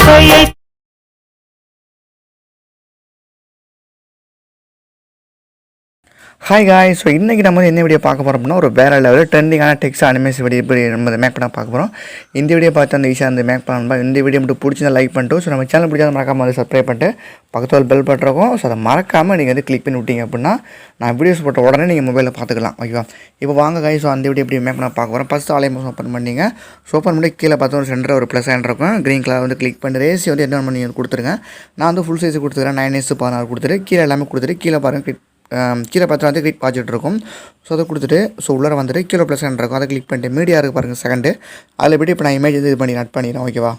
இசையை ஹாய் காய். ஸோ இன்றைக்கி நம்ம என்ன வீடியோ பார்க்க போகிறோம் அப்படின்னா, ஒரு வேறு லெவலில் ட்ரெண்டிங்கான டெக்ஸ்ட் அனிமேஷன் வீடியோ எப்படி நம்ம மேக் பண்ண பார்க்க போகிறோம். இந்த வீடியோ பார்த்து அந்த ஈஸியாக அந்த மேக் பண்ணணும். இந்த வீடியோ மட்டும் பிடிச்சிருந்தா லைக் பண்ணிட்டு, ஸோ நம்ம சேனல் பிடிச்சா மறக்காமல் வந்து சப்ஸ்கிரைப் பண்ணிட்டு பக்கத்தில் பெல் பட்டிருக்கோம். ஸோ அதை மறக்காமல் நீங்கள் வந்து கிளிக் பண்ணி விட்டீங்க அப்படின்னா நான் வீடியோஸ் போட்ட உடனே நீங்கள் மொபைலில் பார்த்துக்கலாம். ஓகேவா? இப்போ வாங்க காய். ஸோ அந்த வீடியோ எப்படி மேக் பண்ண பார்க்க போகிறோம். ஃபஸ்ட்டு ஆலயம் ஓப்பன் பண்ணிங்க. ஸோ ஓப்பன் பண்ணி கீழே பார்த்து ஒரு சென்டர் ஒரு ப்ளஸ் ஹேண்ட் இருக்கும். க்ரீன் கலர் வந்து கிளிக் பண்ணி ரேசி வந்து என்ன பண்ணி கொடுத்துருங்க. நான் வந்து ஃபுல் சைஸ் கொடுத்துக்கிறேன். 9:16 கொடுத்துட்டு கீழே எல்லாமே கொடுத்துட்டு கீழே பாருங்கள் கீழே பார்த்து வந்து கிளிக் பாய்ச்சிட்டு இருக்கும். ஸோ அதை கொடுத்துட்டு ஸோ உள்ளே வந்துட்டு கீழே ப்ளஸ் ஹேண்ட் இருக்கும். அதை கிளிக் பண்ணிட்டு மீடியா இருக்குது பாருங்கள் செகண்டு. அதில் போய்ட்டு இப்போ நான் இமேஜ் இது பண்ணி அட் பண்ணிடுறேன். ஓகேவா?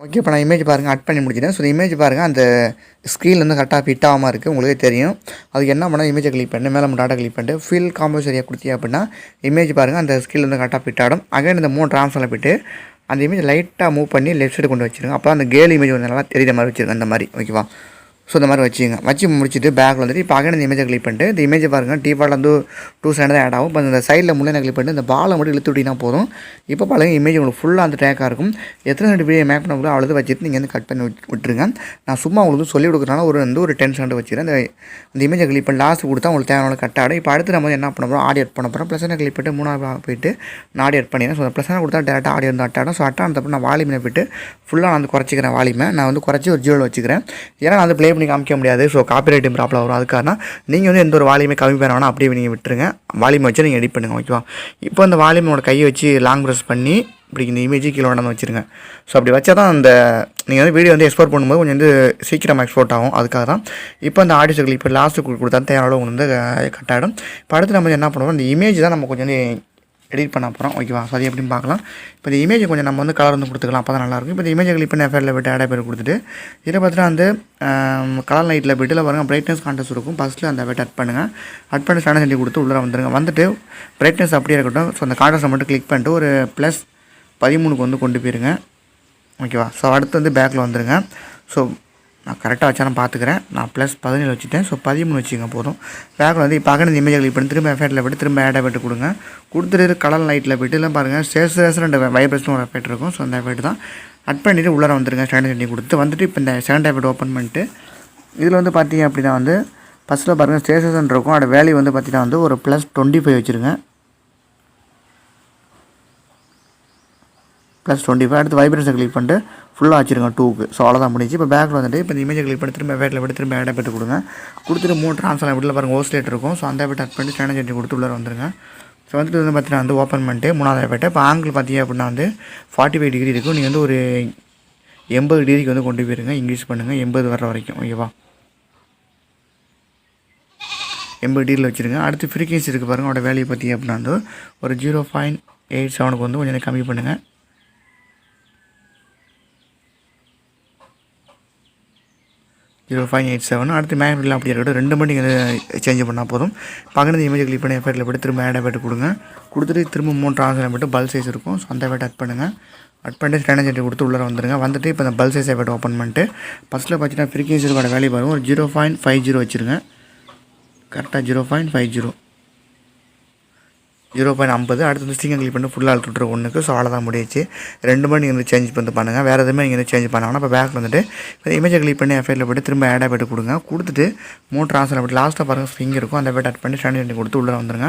ஓகே. இப்போ நான் இமேஜ் பாருங்கள் அட் பண்ணி முடிச்சிட்டேன். ஸோ இமேஜ் பாருங்கள் அந்த ஸ்க்ரீனில் வந்து கரெக்டாக ஃபிட் ஆகாமல் இருக்குது. உங்களுக்கே தெரியும். அதுக்கு என்ன பண்ணால் இமேஜை கிளிக் பண்ணி மேலே டாட்டா கிளிக் பண்ணிட்டு ஃபில் காம்போசரியாக கொடுத்தீங்க அப்படின்னா இமேஜ் பாருங்கள் அந்த ஸ்க்ரீனில் வந்து கரெக்டாக ஃபிட் ஆகும். அகைன் இந்த 3 ட்ரான்ஸ்ஃபாரில் போய்ட்டு அந்த இமேஜ் லைட்டாக மூவ் பண்ணி லெஃப்ட் சைடு கொண்டு வச்சுருங்க. அப்போ அந்த கேல் இமேஜ் வந்து நல்லா தெரியுற மாதிரி வச்சுருங்க. அந்த மாதிரி. ஓகேவா? ஸோ இந்த மாதிரி வச்சு முடிச்சுட்டு பேக்கில் வந்துட்டு இப்போ அகைன் இந்த இமேஜை கிளிக் பண்ணிட்டு இந்த இமேஜை பாருங்கள் டிஃபால்ட் வந்து 2 சைடு தான் ஆட் ஆகும். இப்போ இந்த சைடில் முன்னே கிளிக் பண்ணிட்டு இந்த பாலை மட்டும் இழுத்து விட்டிங்கன்னா போதும். இப்போ பாருங்கள் இமேஜ் உங்களுக்கு ஃபுல்லாக அந்த ட்ராக்காக இருக்கும். எத்தனை செகண்ட் வீடியோ மேக் பண்ண முடியும் அவ்வளோ வச்சுட்டு நீங்கள் வந்து கட் பண்ணி விட்டுருங்க. நான் சும்மா உங்களுக்கு சொல்லி கொடுக்குறனால ஒரு 10 செகண்ட் வச்சுக்கிறேன். இந்த இமேஜை கிளிக் பண்ணி லாஸ்ட் கொடுத்தா உங்களுக்கு தேவையான கட் ஆடும். இப்போ அடுத்து நம்ம என்ன பண்ண போகிறோம், ஆடியோ எட் பண்ண போகிறோம். ப்ளஸ் கிளிக் பண்ணிட்டு 3 போய்ட்டு நான் ஆடியோ எட் பண்ணிடுறேன். ஸோ ப்ளஸ் கொடுத்தா டேரெக்டாக ஆடியோ வந்து அட்டாடும். ஸோ அட்டானப்போ நான் வால்யூமை போய்ட்டு ஃபுல்லாக நான் வந்து குறைச்சிக்கிறேன். வால்யூமை நான் வந்து குறைச்சி ஒரு 0 வச்சுக்கிறேன். ஏன்னா நான் வந்து ப்ளே பண்ணி காமிக்க முடியாது. ஸோ காப்பிரைட்டிங் ப்ராப்ளம் வரும். அதுக்காக நீங்கள் வந்து எந்த ஒரு வால்யூமே கம்மி பண்ண வேணாம், அப்படியே நீங்கள் விட்டுருங்க. வால்யூம் வச்சு நீங்கள் எடிட் பண்ணுங்கள். ஓகேவா? இப்போ அந்த வால்யூமோட கையை வச்சு லாங் ப்ரெஸ் பண்ணி இப்படி இந்த இமேஜ் கீழே கொண்டாந்து வச்சுருங்க. ஸோ அப்படி வச்சா தான் அந்த நீங்கள் வந்து வீடியோ வந்து எக்ஸ்போர்ட் பண்ணும்போது கொஞ்சம் வந்து சீக்கிரமாக எக்ஸ்போர்ட் ஆகும். அதுக்காக தான் இப்போ அந்த ஆடியோ கிளிக் இப்போ லாஸ்ட்டு கொடுத்தா தேவையான உங்களுக்கு வந்து கட் ஆகிடும். இப்போ அடுத்து நம்ம என்ன பண்ணுவோம், இந்த இமேஜ் தான் நம்ம கொஞ்சம் வந்து எடிட் பண்ண போகிறோம். ஓகேவா? ஸோ அது எப்படின்னு பார்க்கலாம். இப்போ இந்த இமேஜை கொஞ்சம் நம்ம வந்து கலர் வந்து கொடுத்துக்கலாம். அப்போ தான் நல்லாயிருக்கும். இப்போ இந்த இமேஜை கிளிக் பண்ணி எஃபெக்ட்டில் போய்ட்டு ஆட் பேர் கொடுத்துட்டு இதில் பார்த்தீங்கன்னா வந்து கலர் லைட்டில் போய்ட்டு பாருங்கள் பிரைட்னஸ் கான்டெஸ்ட் இருக்கும். ஃபஸ்ட்டில் அந்த போய்ட்டு அட் பண்ணுங்கள். அட் பண்ணி ஸ்டாண்டர்ட் செஞ்சு கொடுத்து உள்ளே வந்துடுங்க. வந்துட்டு பிரைட்னஸ் அப்படியே இருக்கட்டும். ஸோ அந்த கான்டெஸ்ட்டை மட்டும் கிளிக் பண்ணிட்டு ஒரு +13 வந்து கொண்டு போயிருங்க. ஓகேவா? ஸோ அடுத்து வந்து பேக்கில் வந்துடுங்க. ஸோ நான் கரெக்டாக வச்சா நான் பார்த்துக்கிறேன். நான் +17 வச்சுட்டேன். ஸோ 13 வச்சுங்க போதும். பேக்கில் வந்து இப்போ அங்கே இந்த இமேஜ் கிளிக் பண்ணி திரும்ப எஃபெக்ட்டில் போய்ட்டு திரும்ப ஆட் எஃபெக்ட் கொடுங்க. கொடுத்துட்டு கலர் லைட்டில் போய்ட்டு இல்லை பாருங்கள் சேஸ் ரெண்டு வைப்ரேஷன் ஒரு எஃபெக்ட் இருக்கும். ஸோ அந்த எஃபெக்ட் தான் அட் பண்ணிவிட்டு உள்ளே வந்துருங்க. ஸ்டாண்டர்ட் செஞ்சு கொடுத்து வந்துட்டு இப்போ இந்த செகண்ட் எஃபெக்ட் ஓப்பன் பண்ணிட்டு இதில் வந்து பார்த்தீங்க அப்படின்னா வந்து ஃபஸ்ட்டில் பாருங்கள் சேசன் இருக்கும். அதோட வேல்யூ வந்து பார்த்தீங்கன்னா வந்து ஒரு +25 வச்சுருங்க. +25 அடுத்து வைப்ரேஷன் கிளிக் பண்ணிட்டு ஃபுல்லாக வச்சுருங்க 2க்கு. ஸோ அவ்வளோதான் முடிஞ்சு. இப்போ பேக்கில் வந்துட்டு இப்போ இந்த இமேஜை கிளிக் பண்ணி திரும்ப எஃபெக்ட்டில் போய்ட்டு திரும்ப ஆட் எஃபெக்ட் கொடுங்க. கொடுத்துட்டு 3 ட்ரான்ஸ்ஃபார் வீட்டில் பாருங்கள் ஓஸ்லேட் இருக்கும். ஸோ அந்த எஃபெக்ட் அட் பண்ணி ஸ்டாண்டர்ட் செஞ்சு கொடுத்து உள்ளே வந்துருங்க. ஸோ வந்துட்டு வந்து பார்த்தீங்கன்னா வந்து ஓப்பன் பண்ணிட்டு 3வது எஃபெக்ட் இப்போ ஆங்கிள் பார்த்தீங்க அப்படின்னா வந்து 45 டிகிரி இருக்கும். நீங்கள் வந்து ஒரு 80 டிகிரிக்கு வந்து கொண்டு போயிருங்க. இன்க்ரீஸ் பண்ணுங்கள் 80 வர்ற வரைக்கும். ஓகேவா? 80 டிகிரியில் வச்சுருங்க. அடுத்து ஃப்ரீக்வன்சி இருக்குது பாருங்கள். அதோட வேல்யூ பார்த்தீங்க அப்படின்னா வந்து ஒரு 0.87 வந்து கொஞ்சம் கம்மி பண்ணுங்கள். 0.87 அடுத்து மேக்னெட்டில் அப்படியே இருக்கட்டும். 2 மட்டும் நீங்கள் சேஞ்ச் பண்ணால் போதும். பக்கத்து இமேஜ் கிளிக் பண்ணி எஃபெக்ட்டில் போய்ட்டு திரும்ப ஆட் எஃபெக்ட் கொடுங்க. கொடுத்துட்டு திரும்ப 3 ட்ரான்ஸ்ஃபார் போய்ட்டு பல் சைஸ் இருக்கும். ஸோ அந்த எஃபெக்ட் அட் பண்ணுங்கள். அட் பண்ணிட்டு ஸ்டாண்டர்ட் செஞ்சு கொடுத்து உள்ளே வந்துருங்க. வந்துட்டு இப்போ இந்த பல் சைஸ் எஃபெக்ட் ஓப்பன் பண்ணிட்டு ஃபஸ்ட்டில் பார்த்தீங்கன்னா ஃப்ரீக்வன்சியோட வேல்யூ பாருங்கள் ஒரு 0.50 வச்சுருங்க. கரெக்டாக 0.50 0.50 அடுத்து வந்து ஸ்டிங்கை கிளிக் பண்ணி ஃபுல்லாக அழுத்துட்டு 1க்கு. ஸோ அவ்வளோதான் முடிச்சு. 2 மணி நீங்கள் வந்து சேஞ்ச் பண்ணி பண்ணுங்கள். வேறு எதுவுமே நீங்கள் வந்து சேஞ்ச் பண்ணாங்கன்னா இப்போ பேக்கில் வந்துட்டு இப்போ இமேஜை கிளிக் பண்ணி எஃபெக்ட்டில் போய்ட்டு திரும்ப ஆட் எஃபெக்ட் கொடுங்க. கொடுத்துட்டு 3 ட்ரான்ஸ்ஃபார் போய்ட்டு லாஸ்ட்டாக பாருங்கள் ஸ்விங் இருக்கும். அந்த எஃபெக்ட் அட் பண்ணி ஸ்டாண்டர்ட் செஞ்சு கொடுத்து உள்ளே வந்துருங்க.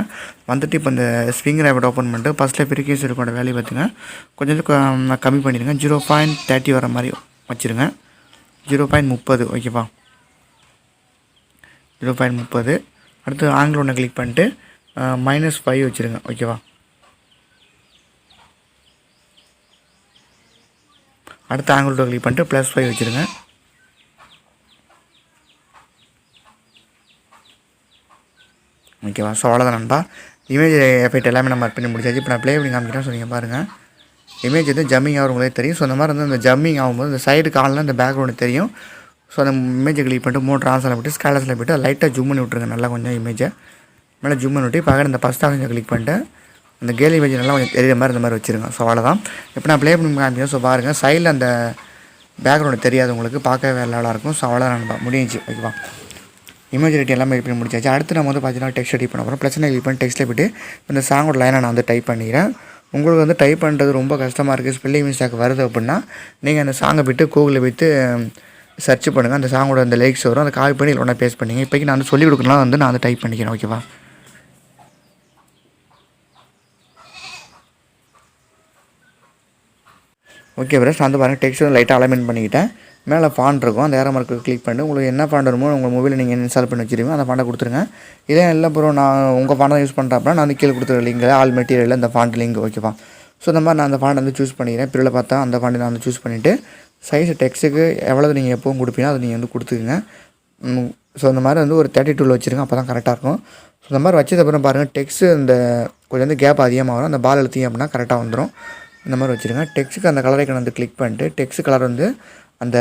வந்துட்டு இப்போ இந்த ஸ்விங் எஃபெக்ட் ஓப்பன் பண்ணிட்டு ஃபஸ்ட்டில் ஃப்ரீக்வன்சி இருக்கோட வேல்யூ பார்த்துங்க கொஞ்சம் கம்மி பண்ணிடுங்க. 0.30 வர மாதிரி வச்சுருங்க. 0.30 ஓகேவா? 0.30 அடுத்து ஆங்கிள் ஒன்று கிளிக் பண்ணிட்டு -5 வச்சுருங்க. ஓகேவா? அடுத்து ஆங்கிள் கிளிக் பண்ணிட்டு +5 வச்சுருங்க. ஓகேவா? ஸோ அவ்வளோதான் நண்பா. இமேஜ் எஃபெக்ட் எல்லாமே நம்ம பண்ணி முடிச்சாச்சு. இப்போ நான் ப்ளே பண்ணி காமிக்கிறேன். ஸோ நீங்கள் பாருங்கள் இமேஜ் வந்து ஜம்மிங் ஆகும் உங்களே தெரியும். ஸோ அந்த மாதிரி வந்து அந்த ஜம்மிங் ஆகும்போது இந்த சைடு காலில் இந்த பேக்ரவுண்டு தெரியும். ஸோ அந்த இமேஜை கிளிக் பண்ணிட்டு 3 ட்ரான்ஸ்ஃபார் போய்ட்டு ஸ்கேலர்ஸில் போய்ட்டு லைட்டாக ஜூம் பண்ணி விட்ருங்க. நல்லா கொஞ்சம் இமேஜை மேலே ஜூம் பண்ணி விட்டு பக்கம் இந்த ஃபஸ்ட் ஆப்ஷனை கிளிக் பண்ணிட்டு அந்த கேல் இமேஜ் நல்லா கொஞ்சம் தெரியுற மாதிரி இந்த மாதிரி வச்சுருங்க. ஸோ அவ்வளோதான். இப்போ நான் ப்ளே பண்ணி காமிக்கிறேன். ஸோ பாருங்கள் சைடில் அந்த பேக்ரவுண்டு தெரியாது உங்களுக்கு, பார்க்கவே வேறு லெவலாக இருக்கும். ஸோ அவ்வளோதான் நண்பா முடிஞ்சு. ஓகேவா? இமேஜ் எடிட் எல்லாமே எடிட் பண்ணி முடிச்சாச்சு. அடுத்து நம்ம வந்து பார்த்தீங்கன்னா டெக்ஸ்ட் எடிட் பண்ண போகிறோம். ப்ளஸ் கிளிக் பண்ணி டெக்ஸ்ட்டில் போய்ட்டு இந்த சாங்கோட லைனை நான் வந்து டைப் பண்ணிக்கிறேன். உங்களுக்கு வந்து டைப் பண்ணுறது ரொம்ப கஷ்டமாக இருக்குது, ஸ்பெல்லிங் மிஸ்டேக் வருது அப்படின்னா நீங்கள் அந்த சாங்கை போய்ட்டு கூகுளில் போய்ட்டு சர்ச் பண்ணுங்கள். அந்த சாங்கோட அந்த லிரிக்ஸ் வரும், அதை காப்பி பண்ணி ஒன்றா பேஸ்ட் பண்ணிங்க. இப்போக்கி நான் வந்து சொல்லிக் கொடுக்கலாம் வந்து நான் வந்து டைப் பண்ணிக்கிறேன். ஓகேவா? ஓகே ஃப்ரெண்ட்ஸ், நான் வந்து பாருங்கள் டெக்ஸ்ட் வந்து லைட்டாக அலைன்மெண்ட் பண்ணிக்கிட்டேன். மேலே ஃபாண்ட் இருக்கும், அந்த ஏரோ மார்க்கு கிளிக் பண்ணிட்டு உங்களுக்கு என்ன ஃபாண்ட் வருமோ உங்கள் மொபைலில் நீங்கள் இன்ஸ்டால் பண்ணி வச்சுருவீங்க, அந்த ஃபாண்டை கொடுத்துருங்க. இதே இல்லை ப்ரோ நான் உங்கள் ஃபாண்ட் தான் யூஸ் பண்ணுறப்ப நான் வந்து கீழே கொடுத்துருக்க லிங்க் ஆல் மெட்டீரியலில் இந்த ஃபாண்ட் லிங்க். ஓகேவா? ஸோ இந்த மாதிரி நான் அந்த ஃபாண்ட் வந்து சூஸ் பண்ணிக்கிறேன். பிரிவில் பார்த்தா அந்த ஃபாண்டை நான் வந்து சூஸ் பண்ணிவிட்டு சைஸ் டெக்ஸ்ட்டுக்கு எவ்வளோ நீங்கள் எப்போவும் கொடுப்பீங்க அதை நீங்கள் வந்து கொடுத்துக்குங்க. ஸோ இந்த மாதிரி வந்து ஒரு 32 வச்சுருங்க, அப்போ தான் கரெக்டாக இருக்கும். ஸோ இந்த மாதிரி வச்சதுக்கப்புறம் பாருங்கள் டெக்ஸ்ட்டு இந்த கொஞ்சம் வந்து கேப் அதிகமாக வரும், அந்த பால் எழுத்திங்க அப்படின்னா கரெக்டாக வந்துடும். இந்த மாதிரி வச்சுருங்க. டெக்ஸ்ட்டுக்கு அந்த கலர் ஐக்கன் வந்து கிளிக் பண்ணிட்டு டெக்ஸ்ட் கலர் வந்து அந்த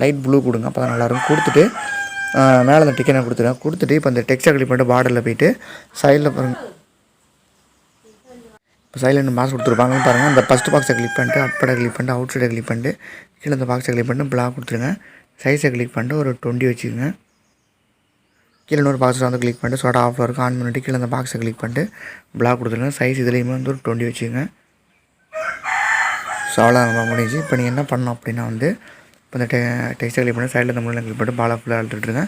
லைட் ப்ளூ கொடுங்க, அப்போ தான் நல்லாயிருக்கும். கொடுத்துட்டு மேலே அந்த டிக்கெட்டை கொடுத்துட்டு இப்போ அந்த டெக்ஸ்ட்டை கிளிக் பண்ணிட்டு பார்டரில் போய்ட்டு சைடில் பாருங்கள், இப்போ சைடில் மாஸ்க் கொடுத்துருப்பாங்கன்னு பாருங்கள். அந்த ஃபஸ்ட் பாக்ஸை கிளிக் பண்ணிட்டு அட்படை கிளிக் பண்ணிட்டு அவுட் சைடை கிளிக் பண்ணிட்டு கீழே அந்த பாக்ஸை கிளிக் பண்ணிட்டு பிளாக் கொடுத்துருங்க. சைஸை கிளிக் பண்ணிட்டு ஒரு 20 வச்சுக்கோங்க. கீழே இன்னொரு பாக்ஸில் வந்து கிளிக் பண்ணிட்டு சோடா ஆஃபில் இருக்கும் ஆன் பண்ணிட்டு கீழே அந்த பாக்ஸை கிளிக் பண்ணிட்டு பிளாக் கொடுத்துருங்க. சைஸ் இதுலேயுமே வந்து ஒரு 20 வச்சுக்கோங்க. ஸோ அவ்வளோ நம்ம முடிஞ்சு. இப்போ நீங்கள் என்ன பண்ணணும் அப்படின்னா வந்து இப்போ இந்த டெக்ஸ்ட்டை கிளிக் பண்ணி சைடில் இந்த மூலையில் கிளிக் பண்ணிட்டு பாலை ஃபுல்லாக அழுத்துட்டுருங்க.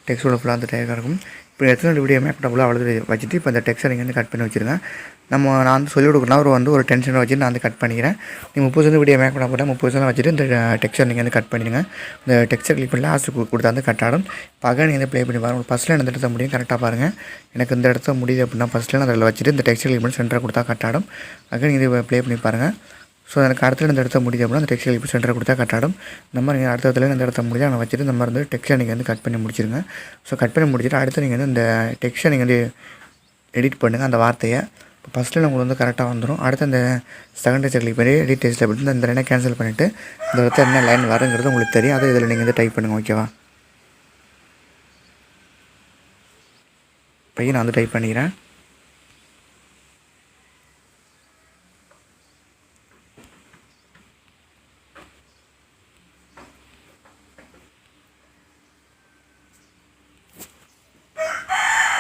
டெக்ஸ்ட்டோட ஃபுல்லாக அந்த டேக்காக இருக்கும். இப்போ எத்தனை வீடியோ மேப் ஃபுல்லாக அழுது வச்சுட்டு இப்போ இந்த டெக்ஸ்ட்டை நீங்கள் வந்து கட் பண்ணி வச்சுருங்க. நான் வந்து சொல்லிக் கொடுக்குறேன், ஒரு டென்ஷனை வச்சுட்டு நான் வந்து கட் பண்ணிக்கிறேன். நீங்கள் 30% வீடியோ மேக் பண்ண போட்டால் 30% வச்சுட்டு இந்த டெக்ஸ்ட்டை நீங்கள் வந்து கட் பண்ணிடுங்க. இந்த டெக்ஸ்ட்டை கிளிக் பண்ணி லாஸ்ட்டு கொடுத்தா வந்து கட் ஆடும். பக்கம் நீங்கள் வந்து ப்ளே பண்ணி பாருங்கள். ஃபஸ்ட்டில் இந்த இடத்த முடியும் கரெக்டாக பாருங்கள். எனக்கு இந்த இடத்த முடியுது அப்படின்னா ஃபஸ்ட்டில் நான் அதில் வச்சுட்டு இந்த டெக்ஸ்ட்டை கிளிக் பண்ணி சென்டரை கொடுத்தா கட் ஆடும். அங்கே நீங்கள் இதை ப்ளே பண்ணி பாருங்கள். ஸோ எனக்கு அடுத்த இந்த இடத்த முடியுது அப்படின்னா அந்த டெக்ஸ்ட்டை கிளிக் சென்டரை கொடுத்தா கட் ஆடும். இந்த மாதிரி நீங்கள் அடுத்த இடத்துல இந்த இடத்த முடிஞ்சு நான் வச்சுட்டு இந்த மாதிரி வந்து டெக்ஸ்ட்டை நீங்கள் வந்து கட் பண்ணி முடிச்சிருங்க. ஸோ கட் பண்ணி முடிச்சுட்டு அடுத்து நீங்கள் வந்து இந்த டெக்ஸ்ட்டை நீங்கள் வந்து எடிட் பண்ணுங்கள். அந்த வார்த்தையை இப்போ ஃபஸ்ட்டில் உங்களுக்கு வந்து கரெக்டாக வந்துடும். அடுத்து அந்த செகண்ட் டெக்ஸ்ட்டை கிளிக் பண்ணி எடிட் டெக்ஸ்ட்டில் போய்ட்டு இந்த லைனை கேன்சல் பண்ணிவிட்டு இந்த இடத்துல என்ன லைன் வருங்கிறது உங்களுக்கு தெரியும், அதை இதில் நீங்கள் வந்து டைப் பண்ணுங்கள். ஓகேவா? இப்போ நான் வந்து டைப் பண்ணிக்கிறேன்.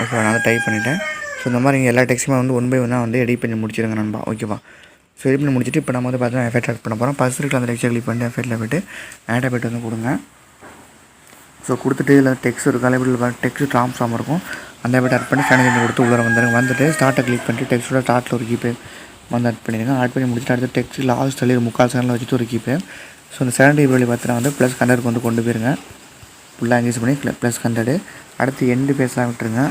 ஓகேவா? நான் வந்து டைப் பண்ணிவிட்டேன். ஸோ இந்த மாதிரி நீங்கள் எல்லா டெக்ஸ்ட்டுமே வந்து 1 by 1 வந்து எடிட் பண்ணி முடிச்சிருங்க நண்பா. ஓகேவா? ஸோ எடிட் பண்ணி முடிச்சுட்டு இப்போ நம்ம வந்து பார்த்தீங்கன்னா எஃபெக்ட் ஆட் பண்ண போகிறோம். ஃபஸ்ட் இருக்கிற அந்த டெக்ஸ்ட்டை கிளிக் பண்ணிட்டு எஃபெக்ட்டில் போய்ட்டு ஆட் எஃபெக்ட் வந்து கொடுங்க. ஸோ கொடுத்துட்டு இதில் டெக்ஸ்ட் இருக்கும், அதில் டெக்ஸ்ட் ட்ரான்ஸ்ஃபார்ம் இருக்கும், அந்த எஃபெக்ட் ஆட் பண்ணி ஸ்டாண்டிங் கொடுத்து உள்ளே வந்துட்டு ஸ்டார்ட்டை கிளிக் பண்ணிட்டு டெக்ஸ்ட்டோட ஸ்டார்ட்டில் ஒரு கீப்பே வந்து ஆட் பண்ணிடுங்க. ஆட் பண்ணி முடிச்சுட்டு அடுத்து டெக்ஸ்ட் லாஸ்ட் தள்ளி 3/4 செகண்டில் வச்சுட்டு ஒரு கீப்பே. ஸோ அந்த 70 வழி பார்த்தீங்கன்னா வந்து +100 வந்து கொண்டு போயிருங்க. ஃபுல்லாக எங்கேஜ் பண்ணி +100. அடுத்து எண்டு பேஸ்லாம் விட்டுருங்க.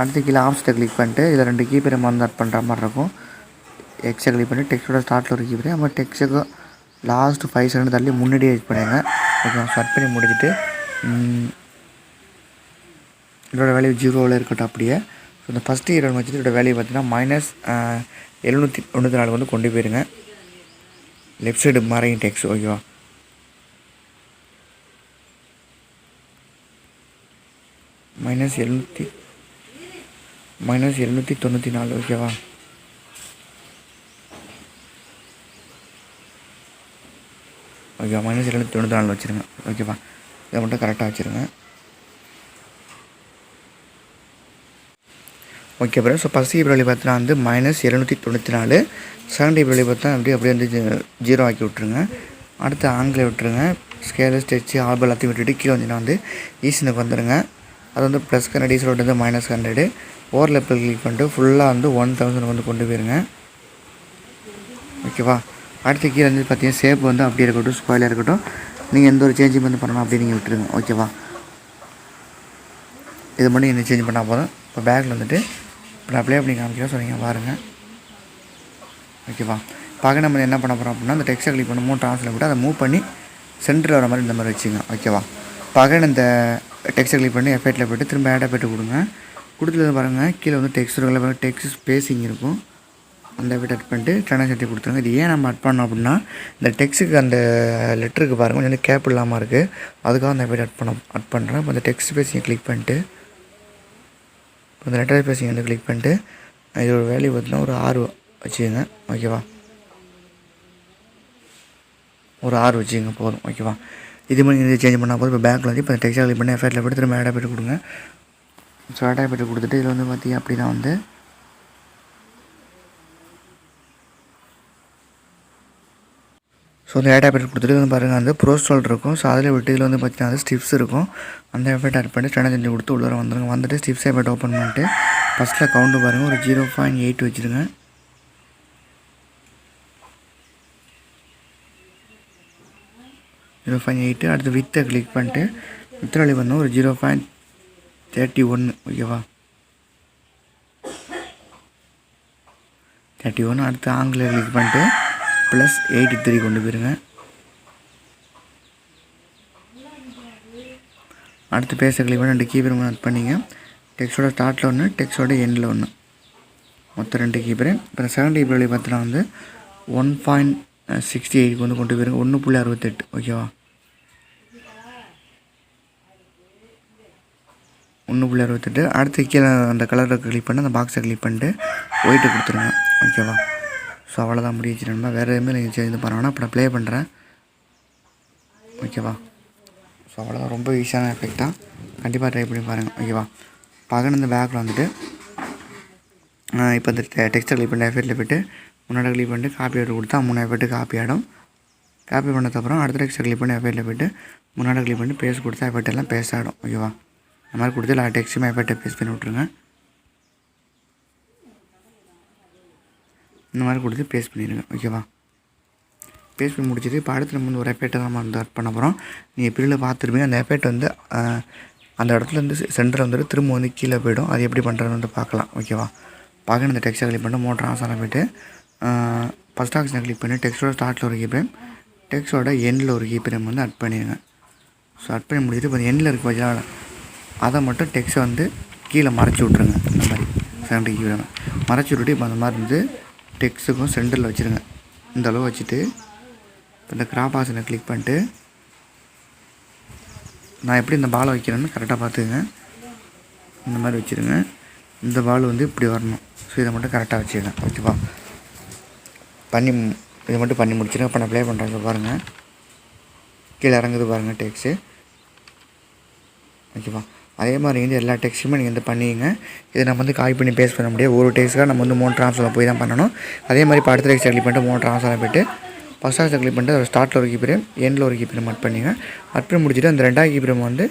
அடுத்து கீழே ஆப்ஷனை கிளிக் பண்ணிட்டு இதில் 2 கீப்பரை வந்து ஆட் பண்ணுற மாதிரி இருக்கும். எக்ஸை கிளிக் பண்ணி டெக்ஸ்ட்டோட ஸ்டார்ட்டில் ஒரு கீப்பர், நம்ம டெக்ஸ்ட்டுக்கு லாஸ்ட் 5 செகண்ட் தள்ளி முன்னாடியே எடிட் பண்ணிடுங்க. ஓகே, ஸ்டார்ட் பண்ணி முடிச்சுட்டு இதோட வேல்யூ 0வில் இருக்கட்டும் அப்படியே. ஸோ இந்த ஃபஸ்ட்டு ஹீரோ வச்சுட்டு இதோட வேல்யூ பார்த்தீங்கன்னா -794 வந்து கொண்டு போயிருங்க. லெஃப்ட் சைடு மாறிங்க டெக்ஸ்ட். ஓகேவா? -794. ஓகேவா? ஓகே, -794 வச்சுருங்க. ஓகேவா? இதை மட்டும் கரெக்டாக வச்சுருங்க. Okay bro. ஸோ ஃபஸ்ட் வழி பார்த்தீங்கன்னா வந்து -794, செகண்ட் வழி பார்த்தா அப்படியே வந்து 0 ஆக்கி விட்ருங்க. அடுத்து ஆங்கில விட்டுருங்க. ஸ்கேலு ஸ்டெச்சு ஆல்பம் எல்லாத்தையும் விட்டுட்டு கீழே வந்தீங்கன்னா வந்து ஈஸினுக்கு வந்துடுங்க. அது வந்து +100, ஈஸில் வந்து -100. ஓவர்லேப்பில் கிளிக் பண்ணிட்டு ஃபுல்லாக வந்து 1000 வந்து கொண்டு போயிருங்க. ஓகேவா? அடுத்து கீழே வந்து பார்த்தீங்கன்னா ஷேப் வந்து அப்படியே இருக்கட்டும், ஸ்கொயராக இருக்கட்டும், நீங்கள் எந்த ஒரு சேஞ்சும் வந்து பண்ணணும் அப்படியே நீங்கள் விட்டுருங்க. ஓகேவா? இது மட்டும் நீங்கள் சேஞ்ச் பண்ணால் போதும். இப்போ பேக்கில் வந்துட்டு இப்போ நான் அப்ளை பண்ணி காமிக்கிறேன். ஸோ நீங்கள் பாருங்கள். ஓகேவா? பார்க்க நம்ம என்ன பண்ண போகிறோம் அப்படின்னா அந்த டெக்ஸ்ட்டை கிளிக் பண்ணி 3 ட்ரான்ஸ்ஃபர் விட்டு அதை மூவ் பண்ணி சென்டரில் வர மாதிரி இந்த மாதிரி வச்சுங்க. ஓகேவா? பார்க்க இந்த டெக்ஸ்ட்டை கிளிக் பண்ணி எஃபெக்ட்டில் போய்ட்டு திரும்ப ஆட் எஃபெக்ட் கொடுங்க. கொடுத்துட்டு பாருங்கள் கீழே வந்து டெக்ஸ்ட் ஸ்பேஸிங் இருக்கும், அந்த எஃபெக்ட் ஆட் பண்ணிட்டு ட்ரான்ஸ்லேட் கொடுத்துருங்க. இது ஏன் நம்ம ஆட் பண்ணோம் அப்படின்னா இந்த டெக்ஸ்ட்டுக்கு அந்த லெட்டருக்கு பாருங்கள் கொஞ்சம் வந்து கேப் இல்லாமல் இருக்குது, அதுக்காக அந்த எஃபெக்ட் ஆட் பண்ணுறேன். இப்போ அந்த டெக்ஸ்ட் ஸ்பேஸிங் கிளிக் பண்ணிட்டு இப்போ அந்த லெட்டர் ஸ்பேஸிங் வந்து கிளிக் பண்ணிட்டு இதோட வேல்யூ பார்த்தீங்கன்னா ஒரு 6 வச்சுக்கோங்க. ஓகேவா? ஒரு 6 வச்சுக்கோங்க போதும். ஓகேவா? இது மாதிரி இது சேஞ்ச் பண்ணால் போதும். இப்போ பேக்கில் வந்து இப்போ டெக்ஸ்ட்டை கிளிக் பண்ணி எஃபெக்ட்டில் போய்ட்டு திரும்ப ஆட் எஃபெக்ட் கொடுங்க. ஸோ ஆட் எஃபெக்ட் கொடுத்துட்டு இதில் வந்து பார்த்தீங்க அப்படின்னா வந்து ஸோ அந்த ஆட் எஃபெக்ட் கொடுத்துட்டு வந்து பாருங்கள் அந்த ப்ரோஸ்டால் இருக்கும். ஸோ அதில் விட்டு இதில் வந்து பார்த்தீங்கன்னா அது ஸ்டிப்ஸ் இருக்கும். அந்த எஃபெக்ட் ஆட் பண்ணி ஸ்டாண்டர்ட் செஞ்சு கொடுத்து உள்ளே வந்துருங்க. வந்துட்டு ஸ்டிப்ஸ் எஃபெக்ட் ஓப்பன் பண்ணிட்டு ஃபஸ்ட்டில் கவுண்ட்டு பாருங்கள் ஒரு 0.8 வச்சுருங்க. 0.8 அடுத்து வித்தை கிளிக் பண்ணிட்டு வித்ராலி வந்து ஒரு 0.31 ஓகேவா. 31 அடுத்து ஆங்கில கிளிக் பண்ணிட்டு +83 கொண்டு போயிருங்க. அடுத்து பேச கிளிக் பண்ணி 2 கீபர் ஆட் பண்ணிங்க. டெக்ஸ்டோட ஸ்டார்ட்டில் ஒன்று டெக்ஸ்டோட எண்டில் ஒன்று மொத்தம் 2 கீபரு. இப்போ செகண்ட் கீபர் பார்த்தீங்கன்னா வந்து 1.68 வந்து கொண்டு போயிருங்க. 1.68 ஓகேவா. 1.68 அடுத்து கீழே அந்த கலரை கிளிக் பண்ணி அந்த பாக்ஸை கிளிக் பண்ணிட்டு ஒயிட்டு கொடுத்துருங்க ஓகேவா. ஸோ அவ்வளோதான் முடிச்சிடணுமா. வேறு எதுவுமே நீங்கள் சேர்ந்து பாருங்கன்னா இப்போ நான் ப்ளே பண்ணுறேன் ஓகேவா. ஸோ அவ்வளோதான், ரொம்ப ஈஸியான எஃபெக்ட் தான், கண்டிப்பாக ட்ரை பண்ணி பாருங்கள் ஓகேவா. பார்க்கணும் இந்த பேக்கில் வந்துட்டு இப்போ இந்த டெக்ஸ்ட்டை கிளிக் பண்ணி எஃபெக்ட்டில் போய்ட்டு முன்னாடி கிளிக் பண்ணிட்டு காப்பி ஆகிட்டு கொடுத்தா 3 எஃபெக்ட்டு காப்பி ஆகிடும். காப்பி பண்ணதுக்கப்புறம் அடுத்த டெக்ஸ்ட்டை கிளிக் பண்ணி எஃபெக்ட்டில் போய்ட்டு முன்னாடி கிளிக் பண்ணி பேஸ்ட் கொடுத்தா எஃபெக்ட் எல்லாம் பேஸ்ட் ஆகிடும் ஓகேவா. இந்த மாதிரி கொடுத்து எல்லா டெக்ஸ்ட்டுமே எஃபெக்ட்டை பேஸ்ட் பண்ணி விட்ருங்க. இந்த மாதிரி கொடுத்து பேஸ்ட் பண்ணிடுங்க ஓகேவா. பேஸ்ட் பண்ணி முடிச்சுட்டு இப்போ அடுத்து நம்ம வந்து ஒரு எஃபெக்ட்டை தான் நம்ம வந்து ஆட் பண்ண போகிறோம். நீங்கள் பிரிவில் பார்த்துருப்பீங்க அந்த எஃபெக்ட் வந்து அந்த இடத்துல வந்து சென்டரில் வந்துட்டு திரும்ப வந்து கீழே போய்டும். அது எப்படி பண்ணுறது வந்து பார்க்கலாம் ஓகேவா. பார்க்க இந்த டெக்ஸ்ட்டை கிளிக் பண்ணி மோட்டர் ஆன்ஸாக போய்ட்டு ஃபஸ்ட் ஆப்ஷனை கிளிக் பண்ணி டெக்ஸ்ட்டோட ஸ்டார்ட்டில் ஒரு கீப்ரேம் டெக்ஸ்ட்டோட எண்டில் ஒரு கீப்ரேம் வந்து ஆட் பண்ணிடுங்க. ஸோ ஆட் பண்ணி முடிச்சுட்டு இப்போ எண்டில் இருக்க வச்சால் அதை மட்டும் டெக்ஸ்ட்டை வந்து கீழே மறைச்சி விட்ருங்க. இந்த மாதிரி சென்டர் கீழே மறைச்சி விட்டுட்டு இப்போ அந்த மாதிரி வந்து டெக்ஸ்ட்டுக்கும் சென்டரில் வச்சுருங்க. இந்த அளவு வச்சுட்டு இப்போ இந்த கிராப் ஆப்ஷனை கிளிக் பண்ணிட்டு நான் எப்படி இந்த பாலை வைக்கிறேன்னு கரெக்டாக பார்த்துக்குங்க. இந்த மாதிரி வச்சுருங்க. இந்த பால் வந்து இப்படி வரணும். ஸோ இதை மட்டும் கரெக்டாக வச்சுருங்க ஓகேவா. இதை மட்டும் பண்ணி முடிச்சிடுங்க. இப்போ நான் ப்ளே பண்ணுறேன் பாருங்கள், கீழே இறங்குது பாருங்கள் டெக்ஸ்ட்டு ஓகேவா. அதே மாதிரி வந்து எல்லா டெக்ஸ்ட்டுமே நீங்கள் வந்து பண்ணிங்க. இதை நம்ம வந்து காப்பி பண்ணி பேஸ்ட் பண்ண முடியாது. ஒரு டெக்ஸ்ட்டாக நம்ம வந்து 3 ட்ரான்ஸ்ஃபரில் போய் தான் பண்ணணும். அதே மாதிரி இப்போ அடுத்த டெக்ஸ்ட்டை கிளிக் பண்ணிட்டு 3 ட்ரான்ஸ்ஃபரில் போய்ட்டு ஃபஸ்ட் ஆப்ஷனை கிளிக் பண்ணிட்டு ஒரு ஸ்டார்ட்டில் ஒரு கீப்ரேம் எண்டில் ஒரு கீப்ரேம் ஆட் பண்ணிங்க. ஆட் பண்ணி முடிச்சுட்டு அந்த 2வது கீப்ரேம் வந்து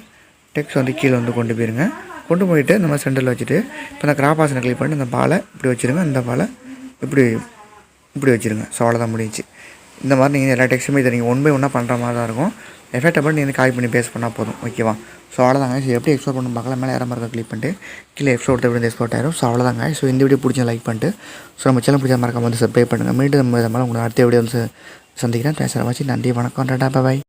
டெக்ஸ்ட் வந்து கீழே வந்து கொண்டு போயிருங்க. கொண்டு போயிட்டு இந்த மாதிரி சென்டரில் வச்சுட்டு இப்போ அந்த கிராப் ஆப்ஷனை கிளிக் பண்ணிட்டு இந்த பாலை இப்படி வச்சுருங்க. இந்த பாலை இப்படி வச்சுருங்க. ஸோ அவ்வளோதான் முடிஞ்சு. இந்த மாதிரி நீங்கள் எல்லா டெக்ஸ்ட்டுமே இதை நீங்கள் 1 by 1 பண்ணுற மாதிரி தான் இருக்கும். எஃபெக்ட்டை பண்ணி நீங்கள் காப்பி பண்ணி பேஸ்ட் பண்ணால் போதும் ஓகேவா. ஸோ அவ்வளோதாங்க. ஸோ எப்படி எக்ஸ்போர்ட் பண்ணணும் பார்க்கலாம். மேலே யாரும் மறக்க கிளிக் பண்ணிட்டு கீழே எக்ஸ்போர்ட் எப்படி எக்ஸ்போர்ட் ஆயிரும். ஸோ அவ்வளோதாங்க. ஸோ இந்த வீடியோ பிடிச்ச லைக் பண்ணிட்டு ஸோ நம்ம சேனல் பிடிச்ச மறக்காம வந்து சப்ஸ்கிரைப் பண்ணுங்கள். மீண்டும் நம்ம இதை மாதிரி உங்களுக்கு அடுத்த வீடியோ வந்து சந்திக்கிறேன். பேசுகிற வச்சு நன்றி, வணக்கம், டாடா, பை.